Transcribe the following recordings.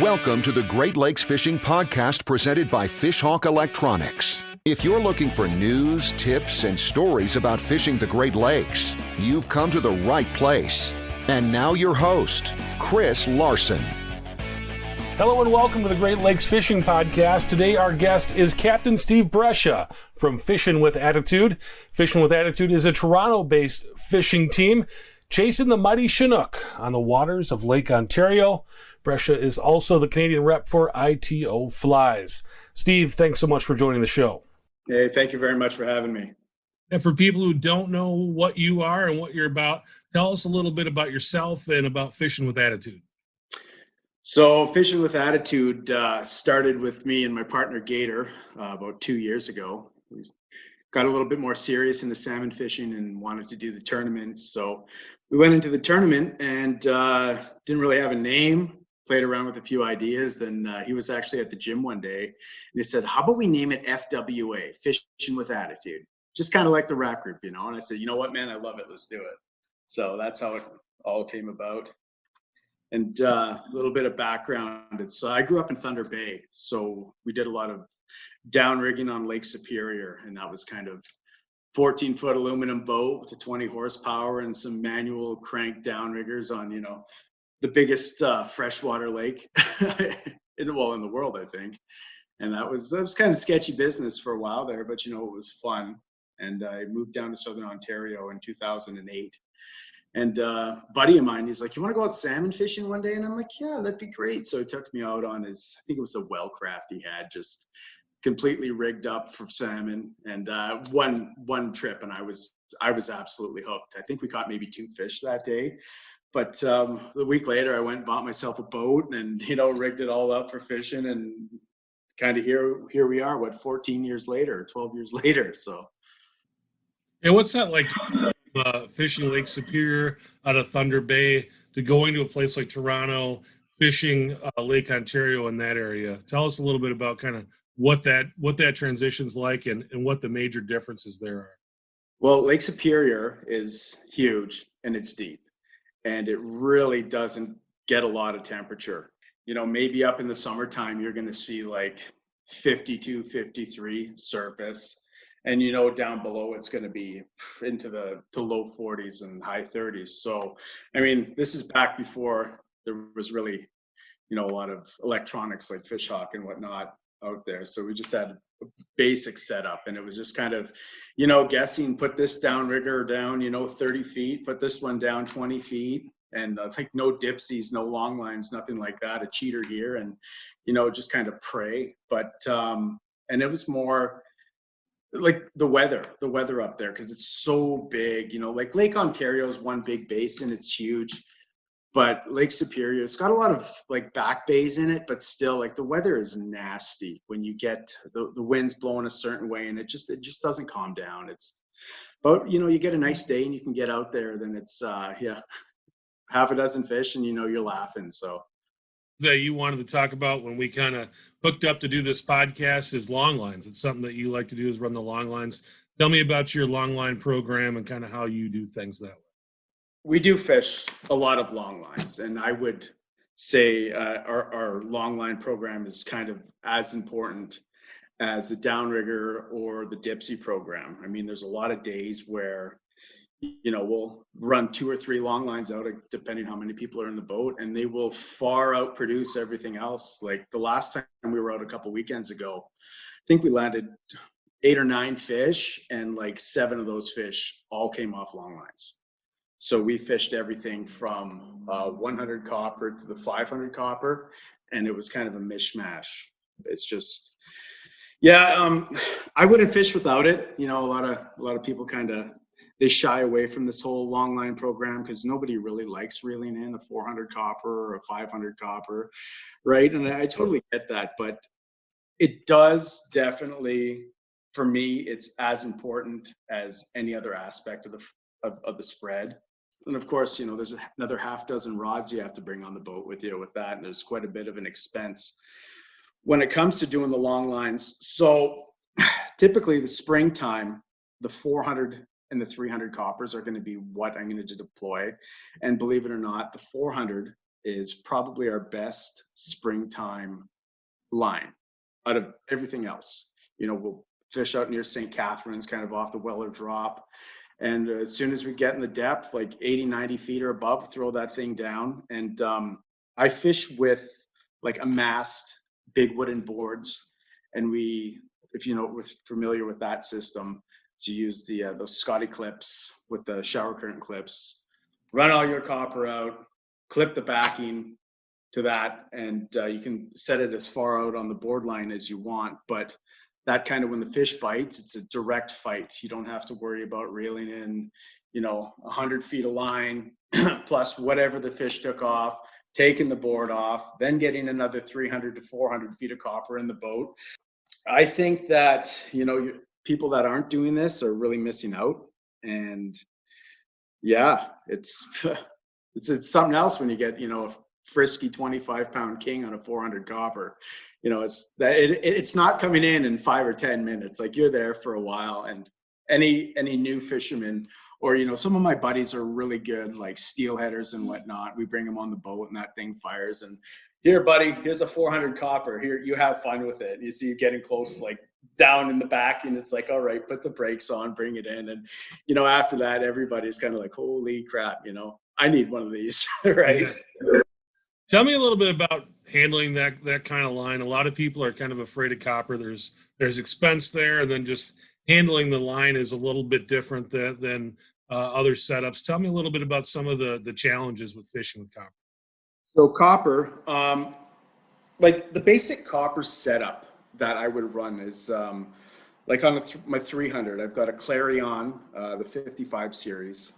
Welcome to the Great Lakes Fishing Podcast presented by Fishhawk Electronics. If you're looking for news, tips, and stories about fishing the Great Lakes, you've come to the right place. And now your host, Chris Larson. Hello and welcome to the Great Lakes Fishing Podcast. Today our guest is Captain Steve Brescia from Fishin With Attitude. Fishin With Attitude is a Toronto-based fishing team chasing the mighty Chinook on the waters of Lake Ontario. Brescia is also the Canadian rep for ITO Flies. Steve, thanks so much for joining the show. Hey, thank you very much for having me. And for people who don't know what you are and what you're about, tell us a little bit about yourself and about Fishin With Attitude. So Fishin With Attitude started with me and my partner Gator about 2 years ago. We got a little bit more serious into salmon fishing and wanted to do the tournaments. So we went into the tournament and didn't really have a name. Played around with a few ideas. Then he was actually at the gym one day and he said, how about we name it FWA, Fishin With Attitude? Just kind of like the rap group, And I said, you know what, man, I love it. Let's do it. So that's how it all came about. And a little bit of background. I grew up in Thunder Bay. So we did a lot of down rigging on Lake Superior. And that was kind of 14-foot aluminum boat with a 20 horsepower and some manual crank down riggers on, the biggest freshwater lake in the world, I think. And that was kind of sketchy business for a while there, but it was fun. And I moved down to Southern Ontario in 2008. And a buddy of mine, he's like, you want to go out salmon fishing one day? And I'm like, yeah, that'd be great. So he took me out on his, I think it was a well craft he had, just completely rigged up for salmon. And one trip, and I was absolutely hooked. I think we caught maybe 2 fish that day. But a week later, I went and bought myself a boat and, rigged it all up for fishing. And kind of here we are, 14 years later, 12 years later. So. And what's that like, fishing Lake Superior out of Thunder Bay to going to a place like Toronto, fishing Lake Ontario in that area? Tell us a little bit about kind of what that transition's like and what the major differences there are. Well, Lake Superior is huge and it's deep. And it really doesn't get a lot of temperature. Maybe up in the summertime, you're going to see like 52, 53 surface. And, down below, it's going to be into the low 40s and high 30s. So, this is back before there was really, a lot of electronics like Fishhawk and whatnot out there. So we just had a basic setup, and it was just kind of, guessing, put this downrigger down, 30 feet, put this one down 20 feet. And like no dipsies, no long lines, nothing like that, a cheater here, and, just kind of pray. But, and it was more like the weather up there, because it's so big, like Lake Ontario is one big basin, it's huge. But Lake Superior, it's got a lot of like back bays in it, but still like the weather is nasty when you get the wind's blowing a certain way, and it just doesn't calm down. It's about, you get a nice day and you can get out there, then it's half a dozen fish and you're laughing. So that you wanted to talk about when we kind of hooked up to do this podcast is long lines. It's something that you like to do, is run the long lines. Tell me about your long line program and kind of how you do things that way. We do fish a lot of long lines, and I would say our long line program is kind of as important as the downrigger or the dipsy program. There's a lot of days where, we'll run 2 or 3 long lines out, depending how many people are in the boat, and they will far outproduce everything else. Like the last time we were out a couple weekends ago, I think we landed 8 or 9 fish, and like 7 of those fish all came off long lines. So we fished everything from 100 copper to the 500 copper, and it was kind of a mishmash. It's just, I wouldn't fish without it. A lot of people they shy away from this whole long line program because nobody really likes reeling in a 400 copper or a 500 copper, right? And I totally get that, but it does definitely, for me, it's as important as any other aspect of the spread. And of course, there's another half dozen rods you have to bring on the boat with you with that. And there's quite a bit of an expense when it comes to doing the long lines. So typically the springtime, the 400 and the 300 coppers are going to be what I'm going to deploy. And believe it or not, the 400 is probably our best springtime line out of everything else. We'll fish out near St. Catharines, kind of off the Weller Drop. And as soon as we get in the depth, like 80, 90 feet or above, throw that thing down. And I fish with like a mast, big wooden boards. And if familiar with that system, to use those Scotty clips with the shower curtain clips, run all your copper out, clip the backing to that, and you can set it as far out on the board line as you want. But that kind of, when the fish bites, it's a direct fight. You don't have to worry about reeling in, 100 feet of line plus whatever the fish took off, taking the board off, then getting another 300 to 400 feet of copper in the boat. I think that, people that aren't doing this are really missing out. And yeah, it's something else when you get, a frisky 25-pound king on a 400 copper. It's not coming in 5 or 10 minutes. Like, you're there for a while. And any new fisherman, or some of my buddies are really good, like steelheaders and whatnot. We bring them on the boat and that thing fires, and here, buddy, here's a 400 copper. Here, you have fun with it. You see you getting close, like down in the back, and it's like, all right, put the brakes on, bring it in. And after that, everybody's kind of like, holy crap, I need one of these. Right. Yeah. Tell me a little bit about handling that kind of line. A lot of people are kind of afraid of copper. There's expense there, and then just handling the line is a little bit different than other setups. Tell me a little bit about some of the challenges with fishing with copper. So copper, like the basic copper setup that I would run is like on my 300, I've got a Clarion, the 55 series.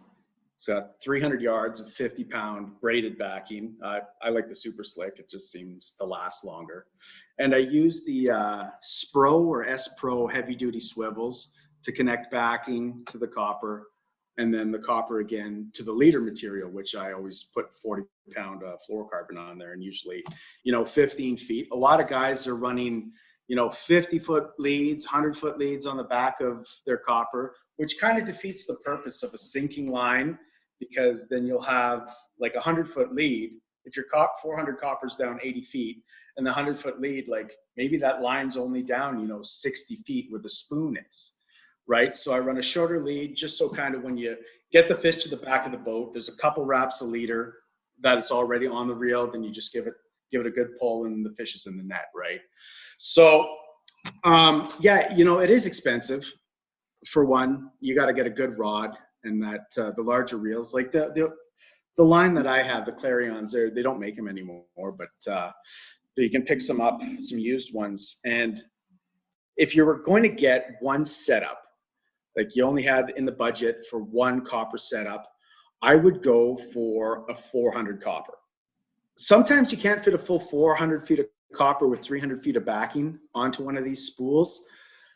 It's got 300 yards of 50-pound braided backing. I like the super slick. It just seems to last longer. And I use the Spro or S-Pro heavy-duty swivels to connect backing to the copper, and then the copper again to the leader material, which I always put 40-pound fluorocarbon on there, and usually, 15 feet. A lot of guys are running, 50-foot leads, 100-foot leads on the back of their copper, which kind of defeats the purpose of a sinking line, because then you'll have like a 100-foot lead. If your 400 copper's down 80 feet and the 100-foot lead, like maybe that line's only down, 60 feet where the spoon is, right? So I run a shorter lead, just so kind of when you get the fish to the back of the boat, there's a couple wraps a leader that it's already on the reel, then you just give it a good pull and the fish is in the net, right? So yeah, it is expensive. For one, you got to get a good rod, and that the larger reels, like the line that I have, the Clarions, they don't make them anymore, but you can pick some up, some used ones. And if you were going to get one setup, like you only had in the budget for one copper setup, I would go for a 400 copper. Sometimes you can't fit a full 400 feet of copper with 300 feet of backing onto one of these spools.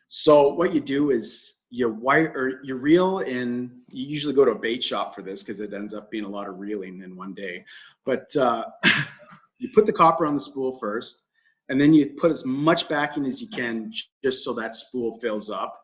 So what you do is you reel in. You usually go to a bait shop for this because it ends up being a lot of reeling in one day. But you put the copper on the spool first, and then you put as much backing as you can just so that spool fills up.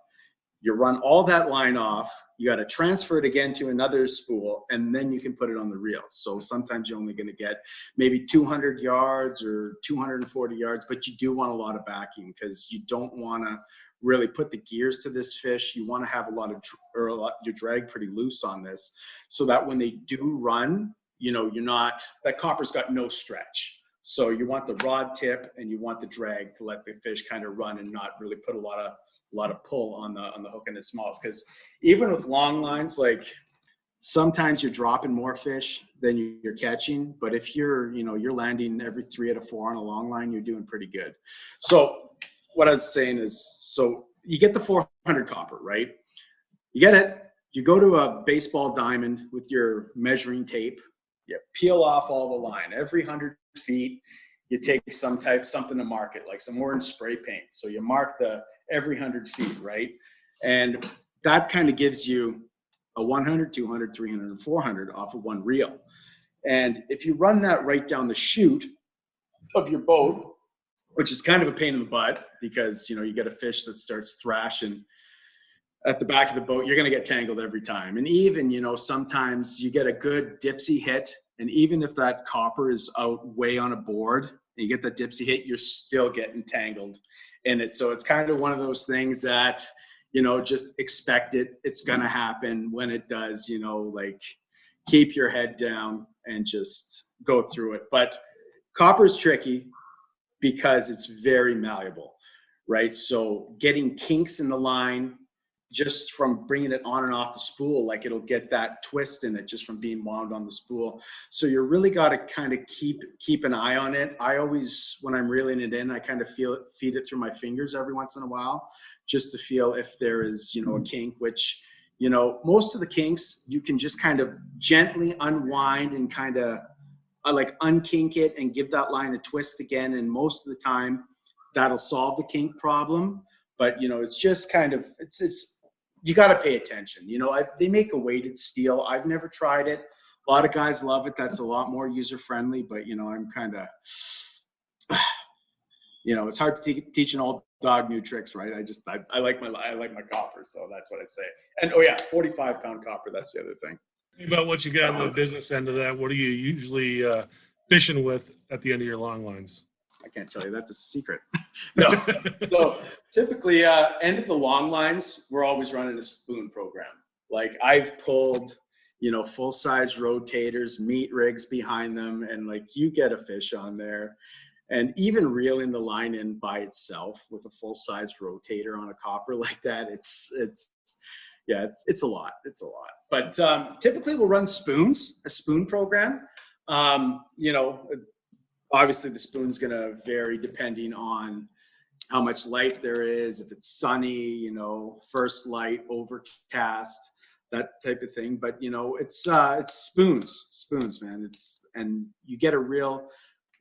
You run all that line off. You got to transfer it again to another spool, and then you can put it on the reel. So sometimes you're only going to get maybe 200 yards or 240 yards, but you do want a lot of backing because you don't want to really put the gears to this fish. You want to have your drag pretty loose on this, so that when they do run, that copper's got no stretch. So you want the rod tip and you want the drag to let the fish kind of run and not really put a lot of pull on the hook in its mouth. Because even with long lines, like sometimes you're dropping more fish than you're catching, but if you're landing every 3 out of 4 on a long line, you're doing pretty good. So what I was saying is, so you get the 400 copper, right? You get it, you go to a baseball diamond with your measuring tape, you peel off all the line. Every 100 feet, you take something to mark it, like some orange spray paint. So you mark every 100 feet, right? And that kind of gives you a 100, 200, 300, and 400 off of one reel. And if you run that right down the chute of your boat, which is kind of a pain in the butt because, you get a fish that starts thrashing at the back of the boat, you're going to get tangled every time. And even, sometimes you get a good dipsy hit And even if that copper is out way on a board and you get that dipsy hit, you're still getting tangled in it. So it's kind of one of those things that, just expect it. It's going to happen. When it does, like keep your head down and just go through it. But copper is tricky because it's very malleable, right? So getting kinks in the line, just from bringing it on and off the spool, like it'll get that twist in it just from being wound on the spool. So you really got to kind of keep an eye on it. I always, when I'm reeling it in, I kind of feed it through my fingers every once in a while, just to feel if there is, a kink, which, most of the kinks you can just kind of gently unwind and kind of like unkink it and give that line a twist again. And most of the time that'll solve the kink problem. But, it's just kind of, it's, you got to pay attention. They make a weighted steel. I've never tried it. A lot of guys love it. That's a lot more user-friendly, but, I'm kind of, it's hard to teach an old dog new tricks, right? I like my copper. So that's what I say. And, 45-pound copper. That's the other thing. About what you got on the business end of that, what are you usually fishing with at the end of your long lines? I can't tell you. That's a secret. No. So typically, end of the long lines, we're always running a spoon program. Like I've pulled, full-size rotators, meat rigs behind them, and like you get a fish on there. And even reeling the line in by itself with a full-size rotator on a copper like that, it's a lot. It's a lot. But typically we'll run spoons, a spoon program. Obviously the spoon's going to vary depending on how much light there is, if it's sunny, first light, overcast, that type of thing. But, it's spoons, man. And you get a real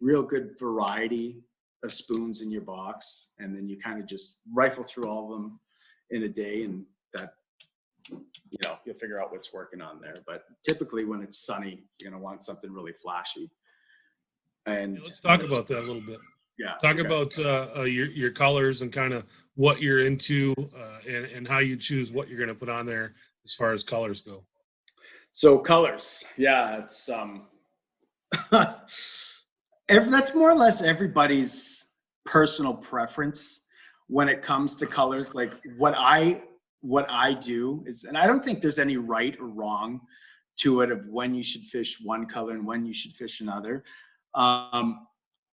good variety of spoons in your box. And then you kind of just rifle through all of them in a day, and that, you'll figure out what's working on there. But typically when it's sunny, you're going to want something really flashy. And let's talk about that a little bit. Yeah. Talk about your colors and kind of what you're into and how you choose what you're going to put on there as far as colors go. So colors, yeah, it's that's more or less everybody's personal preference when it comes to colors. Like what I do is, and I don't think there's any right or wrong to it of when you should fish one color and when you should fish another.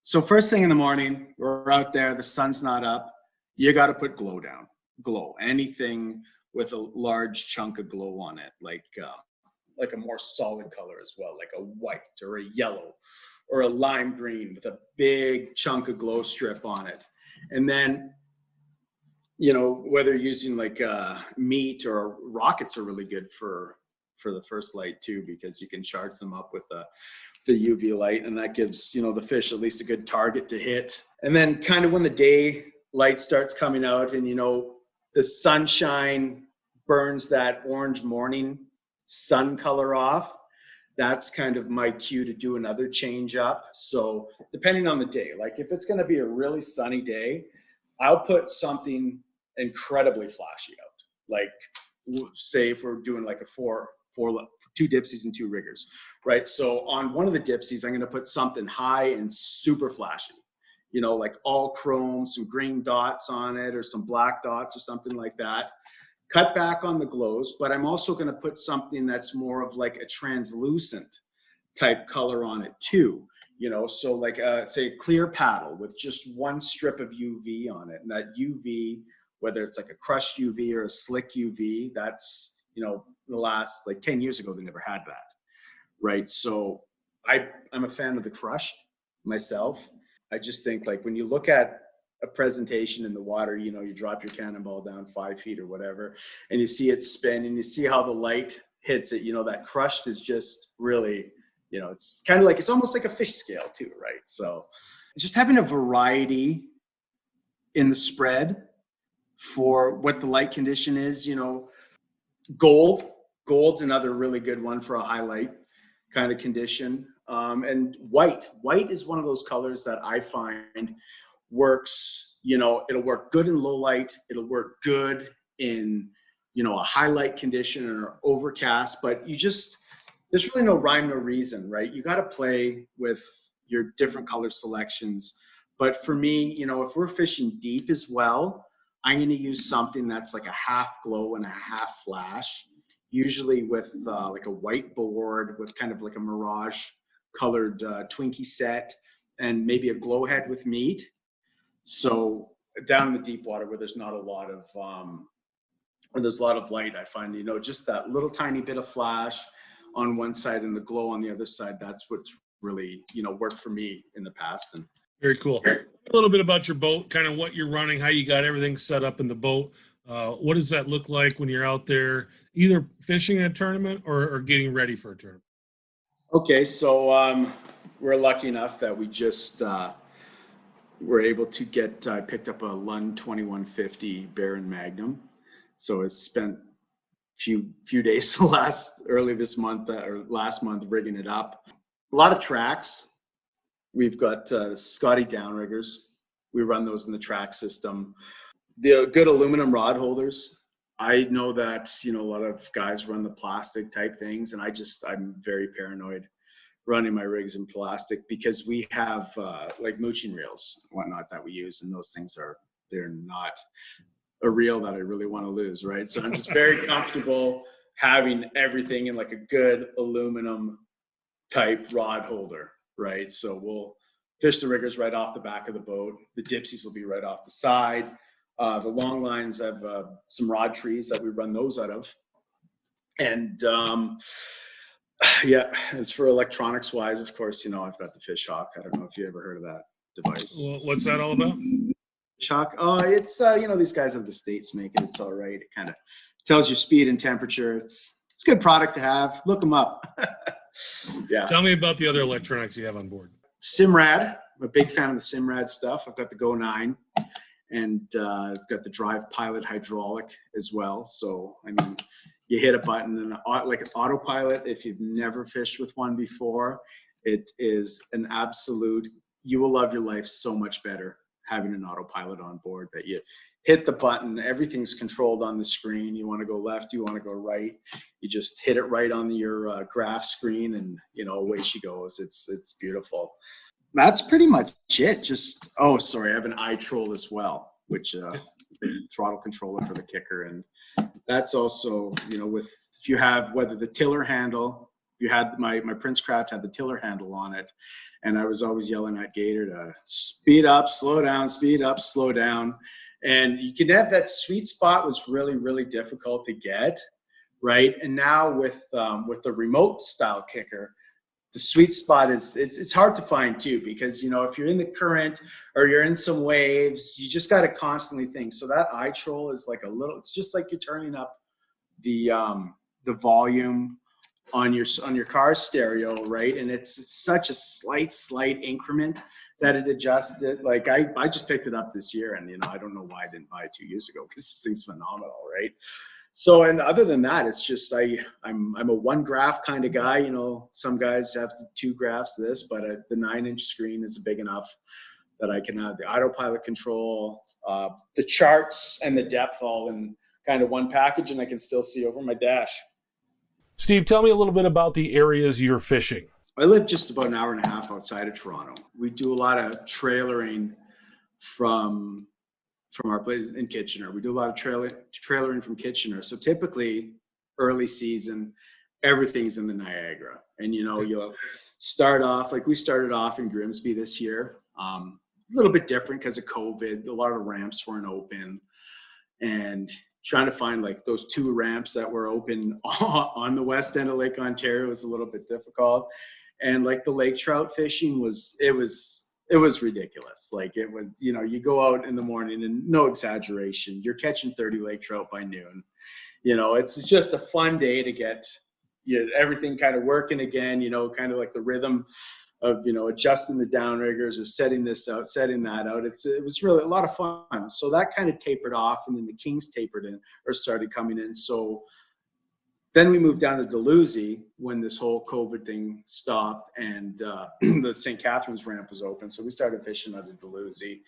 So first thing in the morning, we're out there, the sun's not up. You got to put glow down. Glow, anything with a large chunk of glow on it, like a more solid color as well, like a white or a yellow or a lime green with a big chunk of glow strip on it. And then, whether using like meat or rockets are really good for the first light too, because you can charge them up with the UV light, and that gives the fish at least a good target to hit. And then kind of when the day light starts coming out and the sunshine burns that orange morning sun color off, that's kind of my cue to do another change up. So depending on the day, like if it's going to be a really sunny day, I'll put something incredibly flashy out. Like say if we're doing like two dipsies and two riggers, right? So on one of the dipsies, I'm going to put something high and super flashy, like all chrome, some green dots on it or some black dots or something like that. Cut back on the glows, but I'm also going to put something that's more of like a translucent type color on it too, so like say a clear paddle with just one strip of UV on it. And that UV, whether it's like a crushed UV or a slick UV, that's, the last like 10 years ago, they never had that, right? So I'm a fan of the crushed myself. I just think like when you look at a presentation in the water, you drop your cannonball down 5 feet or whatever, and you see it spin and you see how the light hits it, that crushed is just really, it's kind of like, it's almost like a fish scale too, right? So just having a variety in the spread for what the light condition is, Gold's another really good one for a highlight kind of condition. And white is one of those colors that I find works, it'll work good in low light. It'll work good in, a highlight condition or overcast, but there's really no rhyme, no reason, right? You got to play with your different color selections. But for me, if we're fishing deep as well, I'm going to use something that's like a half glow and a half flash, usually with like a white board with kind of like a mirage colored Twinkie set and maybe a glow head with meat. So down in the deep water where there's not a lot of, where there's a lot of light, I find, just that little tiny bit of flash on one side and the glow on the other side, that's what's really, worked for me in the past. And very cool. A little bit about your boat, kind of what you're running, how you got everything set up in the boat. What does that look like when you're out there either fishing in a tournament or getting ready for a tournament? Okay, so we're lucky enough that we just were able to get, I picked up a Lund 2150 Baron Magnum. So it's spent few days early this month or last month rigging it up. A lot of tracks. We've got Scotty downriggers. We run those in the track system. The good aluminum rod holders. I know that a lot of guys run the plastic type things, and I'm very paranoid running my rigs in plastic because we have like mooching reels and whatnot that we use, and those things they're not a reel that I really want to lose, right? So I'm just very comfortable having everything in like a good aluminum type rod holder, right? So we'll fish the riggers right off the back of the boat. The dipsies will be right off the side. The long lines have some rod trees that we run those out of. And yeah, as for electronics wise, of course, I've got the Fish Hawk. I don't know if you ever heard of that device. Well, what's that all about? Shock. Oh, it's these guys of the States make it. It's all right. It kind of tells you speed and temperature. It's a good product to have. Look them up. Yeah. Tell me about the other electronics you have on board. Simrad. I'm a big fan of the Simrad stuff. I've got the Go 9, and it's got the Drive Pilot hydraulic as well. So I mean, you hit a button and like an autopilot. If you've never fished with one before, it is an absolute. You will love your life so much better having an autopilot on board, that you hit the button, everything's controlled on the screen. You want to go left, you want to go right, you just hit it right on your graph screen, and away she goes. It's beautiful. That's pretty much it. I have an iTroll as well, which is the throttle controller for the kicker, and that's also if you have whether the tiller handle. You had my Prince Craft had the tiller handle on it, and I was always yelling at Gator to speed up, slow down, speed up, slow down. And you could have that sweet spot was really, really difficult to get, right? And now with the remote style kicker, the sweet spot it's hard to find too, because if you're in the current or you're in some waves, you just got to constantly think. So that iTroll is like it's just like you're turning up the volume on your car stereo, right? And it's such a slight increment that it adjusts it. Like I just picked it up this year, and I don't know why I didn't buy it 2 years ago, because this thing's phenomenal, right? So, and other than that, it's just I'm a one graph kind of guy. Some guys have 2 graphs this, but the 9-inch screen is big enough that I can have the autopilot control, the charts, and the depth all in kind of one package, and I can still see over my dash. Steve, tell me a little bit about the areas you're fishing. I live just about an hour and a half outside of Toronto. We do a lot of trailering from our place in Kitchener. We do a lot of trailering from Kitchener. So typically early season, everything's in the Niagara. And you'll start off, like we started off in Grimsby this year. A little bit different because of COVID. A lot of the ramps weren't open. And trying to find like those 2 ramps that were open on the west end of Lake Ontario was a little bit difficult. And like the lake trout fishing was ridiculous. Like it was, you go out in the morning, and no exaggeration, you're catching 30 lake trout by noon. It's just a fun day to get everything kind of working again, kind of like the rhythm of, adjusting the downriggers or setting this out, setting that out. It was really a lot of fun. So that kind of tapered off, and then the Kings tapered in or started coming in. So then we moved down to Dalhousie when this whole COVID thing stopped, and the St. Catharines ramp was open. So we started fishing out of Dalhousie,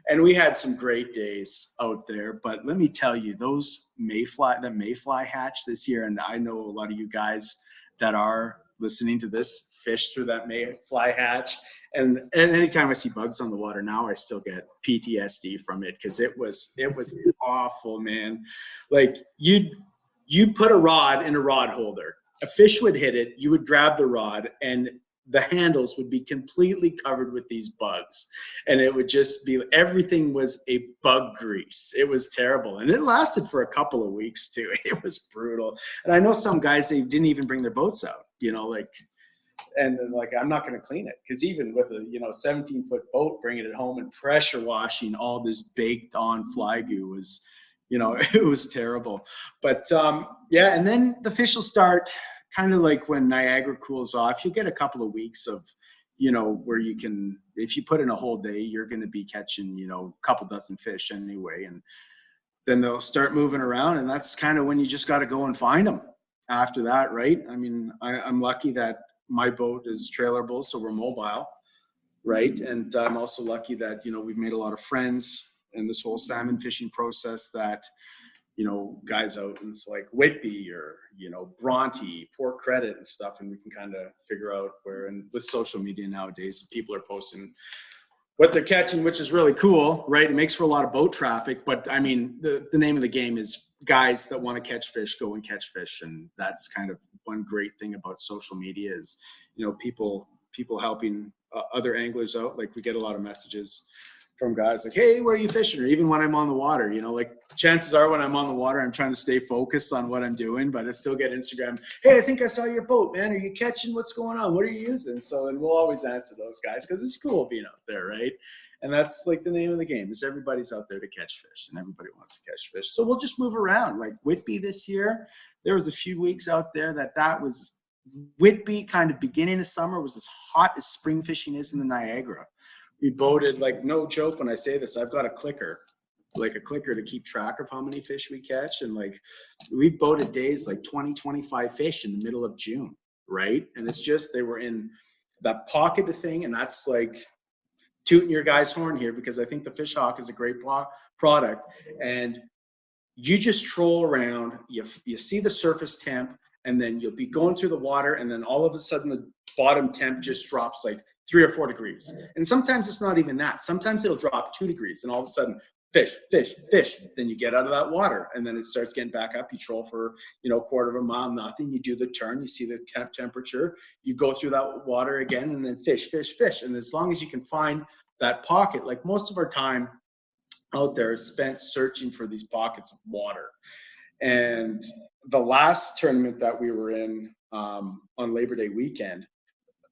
and we had some great days out there. But let me tell you, the mayfly hatch this year, and I know a lot of you guys that are listening to this, fish through that mayfly hatch. And anytime I see bugs on the water now, I still get PTSD from it, because it was awful, man. Like you'd put a rod in a rod holder, a fish would hit it, you would grab the rod, and the handles would be completely covered with these bugs, and it would just be, everything was a bug grease. It was terrible, and it lasted for a couple of weeks too. It was brutal. And I know some guys, they didn't even bring their boats out, and then, I'm not going to clean it, because even with a 17-foot boat, bringing it home and pressure washing all this baked on fly goo was, it was terrible. But yeah, and then the fish will start kind of like when Niagara cools off. You get a couple of weeks of, where you can, if you put in a whole day, you're going to be catching, a couple dozen fish anyway. And then they'll start moving around, and that's kind of when you just got to go and find them after that, right? I mean, I'm lucky that my boat is trailerable, so we're mobile, right? And I'm also lucky that, we've made a lot of friends in this whole salmon fishing process, that, guys out in like Whitby or, Bronte, Port Credit and stuff, and we can kind of figure out where, and with social media nowadays, people are posting what they're catching, which is really cool, right? It makes for a lot of boat traffic, but I mean, the name of the game is guys that want to catch fish, go and catch fish. And that's kind of one great thing about social media is, people helping other anglers out. Like, we get a lot of messages from guys like, hey, where are you fishing? Or even when I'm on the water, chances are when I'm on the water, I'm trying to stay focused on what I'm doing, but I still get Instagram. Hey, I think I saw your boat, man. Are you catching? What's going on? What are you using? So, and we'll always answer those guys, because it's cool being out there, right? And that's like the name of the game, is everybody's out there to catch fish, and everybody wants to catch fish. So we'll just move around. Like Whitby this year, there was a few weeks out there that was Whitby, kind of beginning of summer, was as hot as spring fishing is in the Niagara. We boated, like, no joke when I say this, I've got a clicker to keep track of how many fish we catch. And like, we boated days like 20, 25 fish in the middle of June, right? And it's just, they were in that pocket of thing. And that's like tooting your guy's horn here, because I think the Fish Hawk is a great product. And you just troll around, you see the surface temp, and then you'll be going through the water, and then all of a sudden the bottom temp just drops like 3 or 4 degrees. And sometimes it's not even that. Sometimes it'll drop 2 degrees, and all of a sudden, fish, fish, fish. Then you get out of that water, and then it starts getting back up. You troll for, quarter of a mile, nothing. You do the turn, you see the temp temperature. You go through that water again, and then fish, fish, fish. And as long as you can find that pocket, like most of our time out there is spent searching for these pockets of water. And the last tournament that we were in on Labor Day weekend,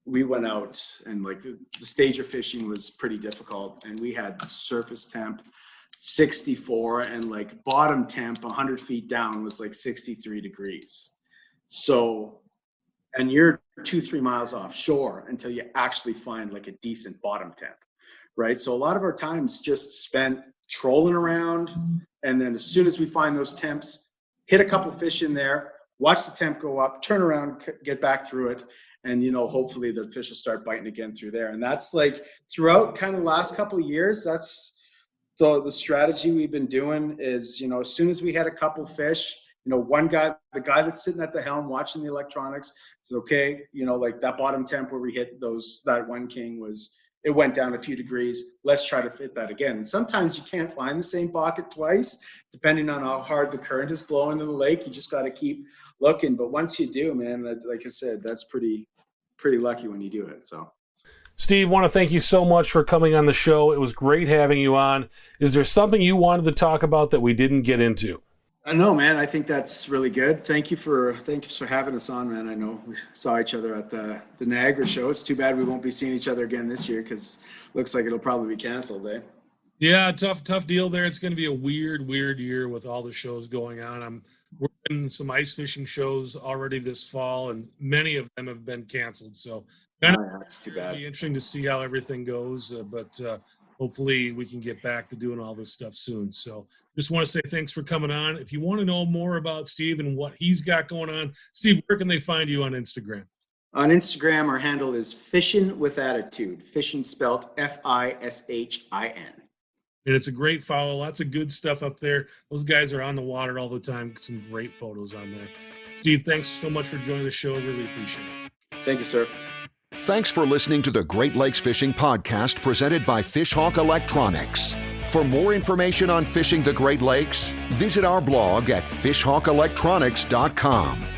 we went out, and like the stage of fishing was pretty difficult, and we had surface temp 64 and like bottom temp 100 feet down was like 63 degrees. So, and you're 2-3 miles offshore until you actually find like a decent bottom temp, right? So a lot of our time's just spent trolling around, and then as soon as we find those temps, hit a couple fish in there, watch the temp go up, turn around, get back through it, and hopefully the fish will start biting again through there. And that's like throughout kind of the last couple of years, that's the strategy we've been doing is, as soon as we had a couple fish, one guy, the guy that's sitting at the helm watching the electronics, says, okay, like that bottom temp where we hit that one king it went down a few degrees. Let's try to fit that again. And sometimes you can't find the same pocket twice, depending on how hard the current is blowing in the lake. You just got to keep looking. But once you do, man, like I said, that's pretty lucky when you do it. So, Steve, want to thank you so much for coming on the show. It was great having you on. Is there something you wanted to talk about that we didn't get into? No, man, I think that's really good. Thank you for having us on, man. I know we saw each other at the Niagara show. It's too bad we won't be seeing each other again this year, because it looks like it'll probably be canceled, eh? Yeah, tough deal there. It's going to be a weird year with all the shows going on. I'm working some ice fishing shows already this fall, and many of them have been canceled. So that's too bad. It'll be interesting to see how everything goes, but hopefully we can get back to doing all this stuff soon. So just want to say thanks for coming on. If you want to know more about Steve and what he's got going on, Steve, where can they find you on Instagram? On Instagram, our handle is Fishin With Attitude. Fishin spelled Fishin. And it's a great follow. Lots of good stuff up there. Those guys are on the water all the time. Some great photos on there. Steve, thanks so much for joining the show. Really appreciate it. Thank you, sir. Thanks for listening to the Great Lakes Fishing Podcast presented by Fishhawk Electronics. For more information on fishing the Great Lakes, visit our blog at fishhawkelectronics.com.